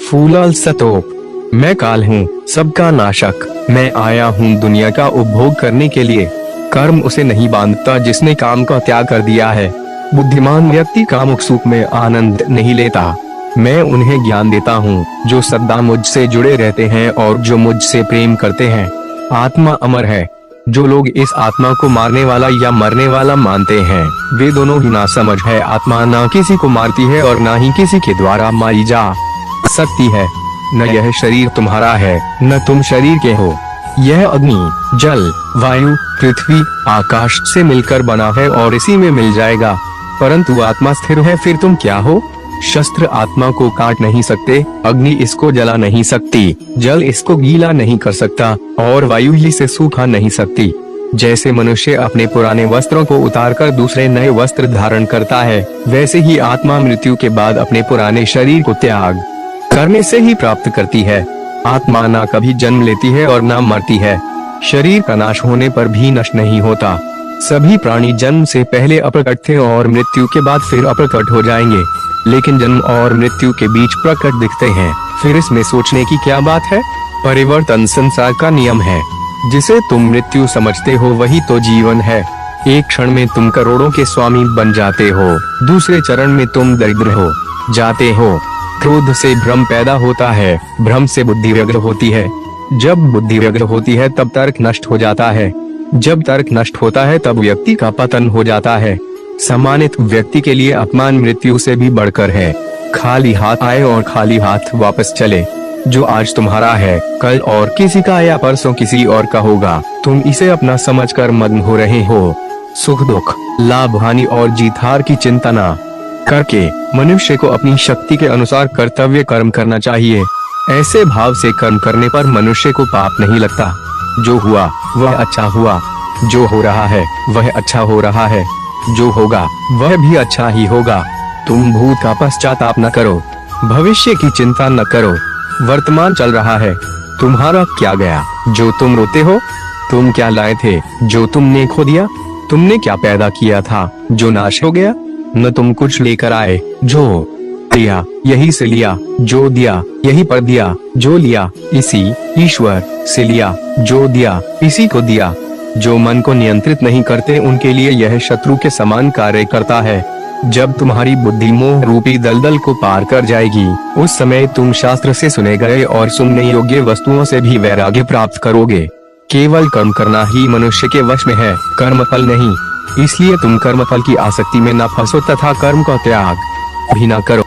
फूलल सतोप। मैं काल हूँ, सबका नाशक। मैं आया हूँ दुनिया का उपभोग करने के लिए। कर्म उसे नहीं बांधता जिसने काम का त्याग कर दिया है। बुद्धिमान व्यक्ति कामुक सुख में आनंद नहीं लेता। मैं उन्हें ज्ञान देता हूँ जो सदा मुझसे जुड़े रहते हैं और जो मुझसे प्रेम करते हैं। आत्मा अमर है। जो लोग इस आत्मा को मारने वाला या मरने वाला मानते हैं, वे दोनों ही नासमझ है। आत्मा ना किसी को मारती है और ना ही किसी के द्वारा मारी जा सकती है। न यह शरीर तुम्हारा है, न तुम शरीर के हो। यह अग्नि, जल, वायु, पृथ्वी, आकाश से मिलकर बना है और इसी में मिल जाएगा। परंतु आत्मा स्थिर है। फिर तुम क्या हो? शस्त्र आत्मा को काट नहीं सकते, अग्नि इसको जला नहीं सकती, जल इसको गीला नहीं कर सकता और वायु इसे सूखा नहीं सकती। जैसे मनुष्य अपने पुराने वस्त्रों को उतारकर दूसरे नए वस्त्र धारण करता है, वैसे ही आत्मा मृत्यु के बाद अपने पुराने शरीर को त्याग करने से ही प्राप्त करती है। आत्मा ना कभी जन्म लेती है और ना मरती है। शरीर का नाश होने पर भी नष्ट नहीं होता। सभी प्राणी जन्म से पहले अप्रकट थे और मृत्यु के बाद फिर अप्रकट हो जाएंगे, लेकिन जन्म और मृत्यु के बीच प्रकट दिखते हैं। फिर इसमें सोचने की क्या बात है? परिवर्तन संसार का नियम है। जिसे तुम मृत्यु समझते हो वही तो जीवन है। एक क्षण में तुम करोड़ों के स्वामी बन जाते हो, दूसरे चरण में तुम दरिद्र हो जाते हो। क्रोध से भ्रम पैदा होता है, भ्रम से बुद्धि व्यग्र होती है। जब बुद्धि व्यग्र होती है तब तर्क नष्ट हो जाता है। जब तर्क नष्ट होता है तब व्यक्ति का पतन हो जाता है। सम्मानित व्यक्ति के लिए अपमान मृत्यु से भी बढ़कर है। खाली हाथ आए और खाली हाथ वापस चले। जो आज तुम्हारा है कल और किसी का या परसों किसी और का होगा। तुम इसे अपना समझकर मग्न हो रहे हो। सुख दुख, लाभ हानि और जीत हार की चिंता न करके मनुष्य को अपनी शक्ति के अनुसार कर्तव्य कर्म करना चाहिए। ऐसे भाव से कर्म करने पर मनुष्य को पाप नहीं लगता। जो हुआ वह अच्छा हुआ, जो हो रहा है वह अच्छा हो रहा है, जो होगा वह भी अच्छा ही होगा। तुम भूत का पश्चाताप न करो, भविष्य की चिंता न करो। वर्तमान चल रहा है, तुम्हारा क्या गया जो तुम रोते हो? तुम क्या लाए थे जो तुमने खो दिया? तुमने क्या पैदा किया था जो नाश हो गया? न तुम कुछ लेकर आए, जो दिया यही से लिया, जो दिया यही पर दिया, जो लिया इसी ईश्वर से लिया, जो दिया इसी को दिया। जो मन को नियंत्रित नहीं करते उनके लिए यह शत्रु के समान कार्य करता है। जब तुम्हारी बुद्धि मोह रूपी दलदल को पार कर जाएगी, उस समय तुम शास्त्र से सुने गए और सुनने योग्य वस्तुओं से भी वैराग्य प्राप्त करोगे। केवल कर्म करना ही मनुष्य के वश में है, कर्म फल नहीं। इसलिए तुम कर्म फल की आसक्ति में न फंसो तथा कर्म का त्याग भी न करो।